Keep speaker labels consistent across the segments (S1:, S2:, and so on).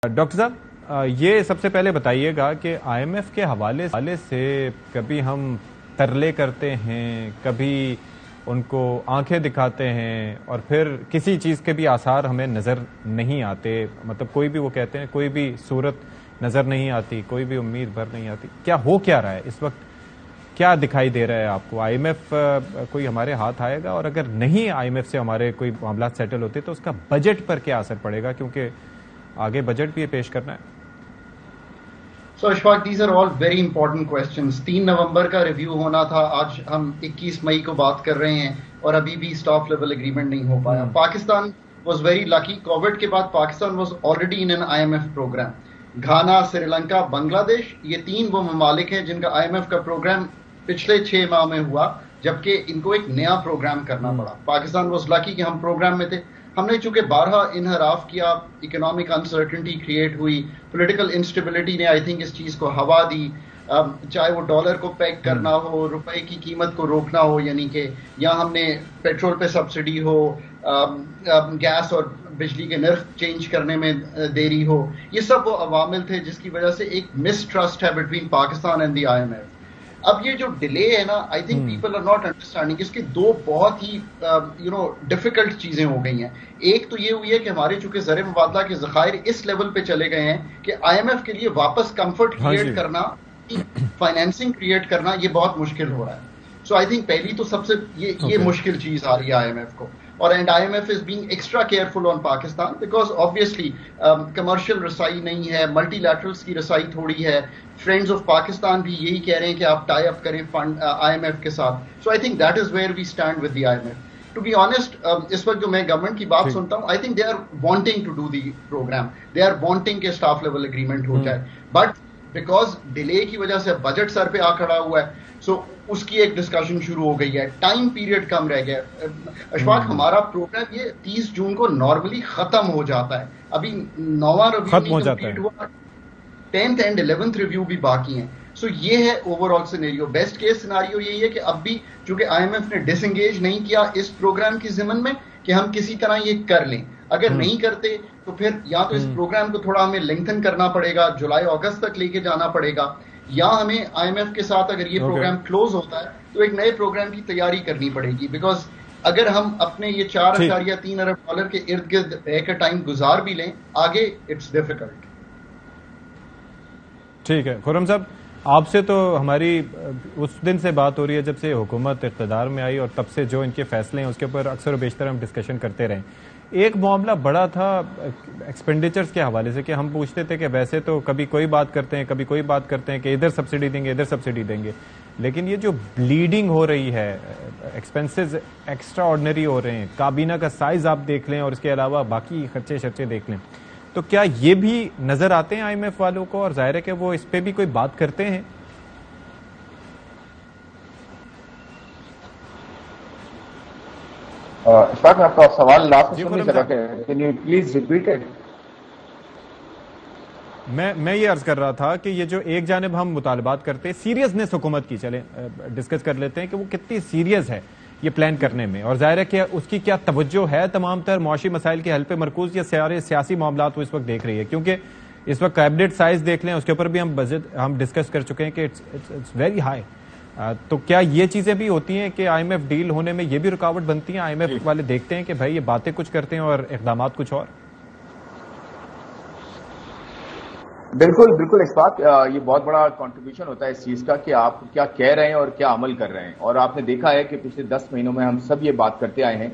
S1: Doctor साहब, ये सबसे पहले बताइएगा कि आईएमएफ के हवाले से कभी हम तरले करते हैं, कभी उनको आंखें दिखाते हैं और फिर किसी चीज़ के भी आसार हमें नज़र नहीं आते। मतलब कोई भी, वो कहते हैं, कोई भी सूरत नज़र नहीं आती, कोई भी उम्मीद भर नहीं आती। क्या रहा है इस वक्त? क्या दिखाई दे रहा है आपको? आईएमएफ कोई हमारे हाथ आएगा? और अगर नहीं आईएमएफ से हमारे कोई मामला सेटल होते तो उसका बजट पर क्या असर पड़ेगा, क्योंकि आगे बजट भी पेश करना है।
S2: So Ashfaq, these are all very important questions. 3 नवंबर का रिव्यू होना था, आज हम 21 मई को बात कर रहे हैं और अभी भी स्टाफ लेवल एग्रीमेंट नहीं हो पाया। Pakistan was very lucky. Covid के बाद Pakistan was already in an IMF programme. Ghana, Sri Lanka, Bangladesh, ये 3 वो ममालिक हैं जिनका IMF का प्रोग्राम पिछले 6 माह में हुआ, जबकि इनको एक नया प्रोग्राम करना पड़ा। पाकिस्तान was lucky कि हम प्रोग्राम में थे। हमने चूंकि 12 इनहराफ किया, इकोनॉमिक अनसर्टेनिटी क्रिएट हुई, पॉलिटिकल इंस्टेबिलिटी ने आई थिंक इस चीज को हवा दी, चाहे वो डॉलर को पैक करना हो, रुपए की कीमत को रोकना हो, यानी कि या हमने पेट्रोल पे सब्सिडी हो, गैस और बिजली के नर्ख चेंज करने में देरी हो, ये सब वो अवामिल थे जिसकी वजह से एक मिसट्रस्ट है between Pakistan and the IMF। अब ये जो डिले है ना, I think people are not understanding, इसकी 2 बहुत ही डिफिकल्ट चीजें हो गई हैं। एक तो ये हुई है कि हमारे चूंकि ज़र मुबादला के ज़खायर इस लेवल पे चले गए हैं कि IMF के लिए वापस कंफर्ट क्रिएट करना, फाइनेंसिंग क्रिएट करना, ये बहुत मुश्किल हो रहा है। सो आई थिंक पहली तो सबसे ये मुश्किल चीज आ रही है IMF को। और and IMF is being extra careful on Pakistan because obviously commercial रसाई नहीं है, मल्टीलैटरल्स की रसाई थोड़ी है। फ्रेंड्स ऑफ पाकिस्तान भी यही कह रहे हैं कि आप टाई अप करें फंड IMF के साथ। So I think that is where we stand with the IMF। To be honest, इस वक्त जो मैं गवर्नमेंट की बात सुनता हूं, I think they are wanting to do the programme, they are wanting के स्टाफ लेवल एग्रीमेंट हो जाए, बट बिकॉज डिले की वजह से बजट सर पे आ खड़ा हुआ है, सो उसकी एक डिस्कशन शुरू हो गई है, टाइम पीरियड कम रह गया। अशफाक, हमारा प्रोग्राम ये 30 जून को नॉर्मली खत्म हो जाता है, अभी 9वां रिव्यू कंप्लीट हुआ, 10th एंड 11th रिव्यू भी बाकी हैं। सो ये है overall scenario. Best case scenario यही है कि अब भी चूंकि IMF ने डिसएंगेज नहीं किया इस प्रोग्राम की जिम्मन में कि हम किसी तरह ये कर लें, अगर नहीं करते तो फिर या तो इस प्रोग्राम को थोड़ा हमें लेंथन करना पड़ेगा, जुलाई अगस्त तक लेके जाना पड़ेगा, या हमें IMF के साथ अगर ये प्रोग्राम क्लोज होता है तो एक नए प्रोग्राम की तैयारी करनी पड़ेगी। बिकॉज अगर हम अपने ये 4.3 अरब डॉलर के इर्द गिर्द एक टाइम गुजार भी लें, आगे इट्स डिफिकल्ट।
S1: ठीक है खुर्रम साहब, आपसे तो हमारी उस दिन से बात हो रही है जब से हुकूमत इक़्तिदार में आई, और तब से जो इनके फैसले हैं उसके ऊपर अक्सर और बेशतर हम डिस्कशन करते रहे। एक मामला बड़ा था एक्सपेंडिचर्स के हवाले से कि हम पूछते थे कि वैसे तो कभी कोई बात करते हैं, कभी कोई बात करते हैं कि इधर सब्सिडी देंगे, इधर सब्सिडी देंगे, लेकिन ये जो ब्लीडिंग हो रही है, एक्सपेंसेस एक्स्ट्रा ऑर्डिनरी हो रहे हैं, काबीना का साइज आप देख लें और इसके अलावा बाकी खर्चे शर्चे देख लें, तो क्या ये भी नजर आते हैं IMF वालों को? और जाहिर है कि वो इस पे भी कोई बात करते हैं।
S3: इशफाक, मैं आपका सवाल लास्ट सुन नहीं सका, can you please repeat it?
S1: मैं ये अर्ज कर रहा था कि ये जो एक जानिब हम मुतालबात करते हैं, सीरियसनेस हुकूमत की, चले डिस्कस कर लेते हैं कि वो कितनी सीरियस है ये प्लान करने में, और जाहिर है कि उसकी क्या तवज्जो है तमाम तर मौशी मसाइल के हल पे मरकूज, या सारे सियासी मामला वो इस वक्त देख रही है। क्योंकि इस वक्त कैबिनेट साइज देख लें, उसके ऊपर भी हम बजट हम डिस्कस कर चुके हैं कि इट्स वेरी हाई। तो क्या ये चीजें भी होती हैं कि IMF डील होने में ये भी रुकावट बनती हैं? IMF वाले देखते हैं कि भाई ये बातें कुछ करते हैं और इकदाम कुछ और।
S3: बिल्कुल बिल्कुल इशफाक, ये बहुत बड़ा कंट्रीब्यूशन होता है इस चीज का कि आप क्या कह रहे हैं और क्या अमल कर रहे हैं। और आपने देखा है कि पिछले 10 महीनों में हम सब ये बात करते आए हैं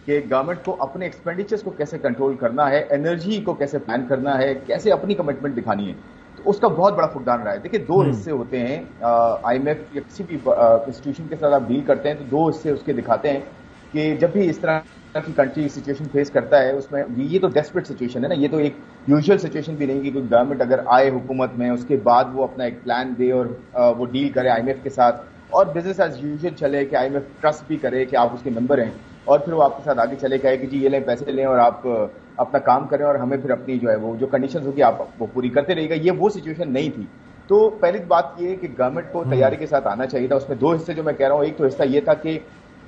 S3: कि गवर्नमेंट को अपने एक्सपेंडिचर्स को कैसे कंट्रोल करना है, एनर्जी को कैसे प्लान करना है, कैसे अपनी कमिटमेंट दिखानी है। तो उसका बहुत बड़ा फुकदान रहा है। देखिए, 2 हिस्से होते हैं IMF या किसी भी इंस्टीट्यूशन के साथ आप डील करते हैं तो 2 हिस्से उसके दिखाते हैं कि जब भी इस तरह की कंट्री सिचुएशन फेस करता है, उसमें ये तो डेस्परेट सिचुएशन है ना, ये तो एक यूजुअल सिचुएशन भी नहीं कि कोई गवर्नमेंट अगर आए हुकूमत में, उसके बाद वो अपना एक प्लान दे और वो डील करे IMF के साथ और बिजनेस एज यूजुअल चले, कि IMF ट्रस्ट भी करे कि आप उसके मेंबर हैं, और फिर वो आपके साथ आगे चले कहे कि जी ये लें पैसे लें और आप अपना काम करें और हमें फिर अपनी जो है वो जो कंडीशंस होगी आप वो पूरी करते रहिएगा। ये वो सिचुएशन नहीं थी। तो पहली बात ये है कि गवर्नमेंट को तैयारी के साथ आना चाहिए था। उसमें 2 हिस्से जो मैं कह रहा हूँ, एक तो हिस्सा ये था कि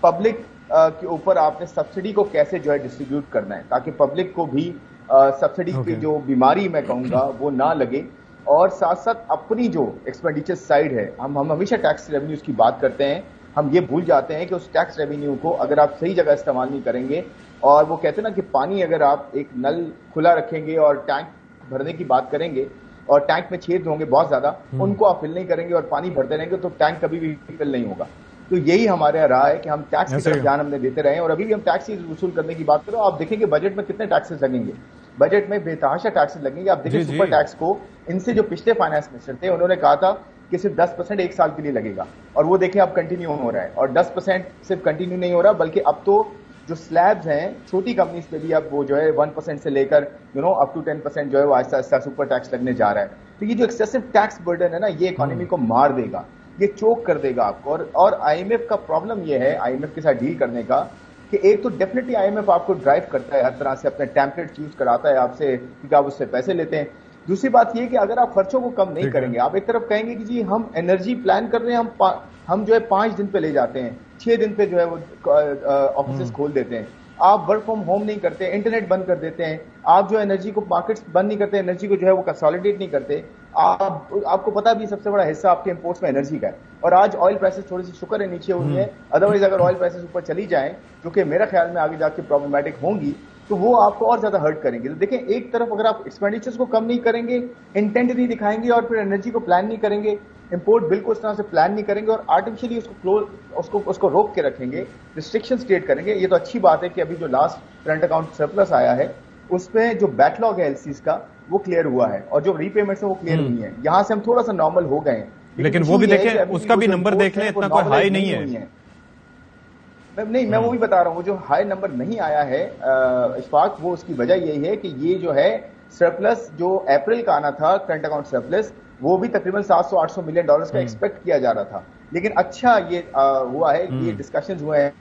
S3: पब्लिक के ऊपर आपने सब्सिडी को कैसे जो है डिस्ट्रीब्यूट करना है, ताकि पब्लिक को भी सब्सिडी की जो बीमारी मैं कहूंगा वो ना लगे, और साथ साथ अपनी जो एक्सपेंडिचर साइड है, हम हमेशा टैक्स रेवेन्यूज की बात करते हैं, हम ये भूल जाते हैं कि उस टैक्स रेवेन्यू को अगर आप सही जगह इस्तेमाल नहीं करेंगे, और वो कहते हैं ना कि पानी अगर आप एक नल खुला रखेंगे और टैंक भरने की बात करेंगे और टैंक में छेद होंगे बहुत ज्यादा, उनको आप फिल नहीं करेंगे और पानी भरते रहेंगे तो टैंक कभी भी फिल नहीं होगा। तो यही हमारे यहाँ रहा है कि हम टैक्स की तरफ ध्यान हमने देते रहे, और अभी भी हम टैक्स वसूल करने की बात करें, आप देखेंगे बजट में कितने टैक्सेस लगेंगे, बजट में बेतहाशा टैक्सेस लगेंगे। आप देखिए सुपर टैक्स को इनसे जो पिछले फाइनेंस मिनिस्टर थे उन्होंने कहा था कि सिर्फ 10% एक साल के लिए लगेगा, और वो देखें अब कंटिन्यू हो रहा है, और 10% सिर्फ कंटिन्यू नहीं हो रहा बल्कि अब तो जो स्लैब्स हैं छोटी कंपनीज पे भी अब वो जो है 1% से लेकर अप टू 10% जो है वो आहिस्ता आहिस्ता सुपर टैक्स लगने जा रहा है। तो ये जो एक्सेसिव टैक्स बर्डन है ना, ये इकोनॉमी को मार देगा, ये चोक कर देगा आपको। और आईएमएफ का प्रॉब्लम ये है आईएमएफ के साथ डील करने का कि एक तो डेफिनेटली आईएमएफ आपको ड्राइव करता है हर तरह से, अपने टेम्पलेट यूज कराता है आपसे क्योंकि आप उससे पैसे लेते हैं। दूसरी बात ये कि अगर आप खर्चों को कम नहीं करेंगे, आप एक तरफ कहेंगे कि जी हम एनर्जी प्लान कर रहे हैं, हम जो है 5 दिन पे ले जाते हैं, 6 दिन पे जो है वो ऑफिस खोल देते हैं, आप वर्क फ्रॉम होम नहीं करते, इंटरनेट बंद कर देते हैं, आप जो एनर्जी को मार्केट्स बंद नहीं करते, एनर्जी को जो है वो कंसोलिडेट नहीं करते। आपको पता भी सबसे बड़ा हिस्सा आपके इंपोर्ट्स में एनर्जी का है, और आज ऑयल प्राइसेस थोड़ी सी शुक्र है नीचे हुई है, अदरवाइज अगर ऑयल प्राइसेस ऊपर चली जाए जो कि मेरा ख्याल में आगे जाके प्रॉब्लमेटिक होंगी, तो वो आपको और ज्यादा हर्ट करेंगे। तो देखें, एक तरफ अगर आप एक्सपेंडिचर्स को कम नहीं करेंगे, इंटेंट नहीं दिखाएंगे और फिर एनर्जी को प्लान नहीं करेंगे, इंपोर्ट बिल को इस तरह से प्लान नहीं करेंगे और आर्टिफिशियली उसको रोक के रखेंगे, रिस्ट्रिक्शन क्रिएट करेंगे। ये तो अच्छी बात है कि अभी जो लास्ट करंट अकाउंट सरप्लस आया है उसमें जो बैकलॉग है एलसीज का वो क्लियर हुआ है, और जो रीपेमेंट्स है वो क्लियर हुई है। यहां से हम थोड़ा सा नॉर्मल हो गए हैं,
S1: लेकिन वो भी देखें, उसका भी नंबर देख लें, इतना कोई हाई नहीं है।
S3: नहीं, मैं वो भी बता रहा हूँ, जो हाई नंबर नहीं आया है इशफाक, वो उसकी वजह यही है कि ये जो है सरप्लस जो अप्रैल का आना था करंट अकाउंट सरप्लस, वो भी तकरीबन 700-800 मिलियन डॉलर्स का एक्सपेक्ट किया जा रहा था। लेकिन अच्छा ये हुआ है कि ये डिस्कशंस हुए हैं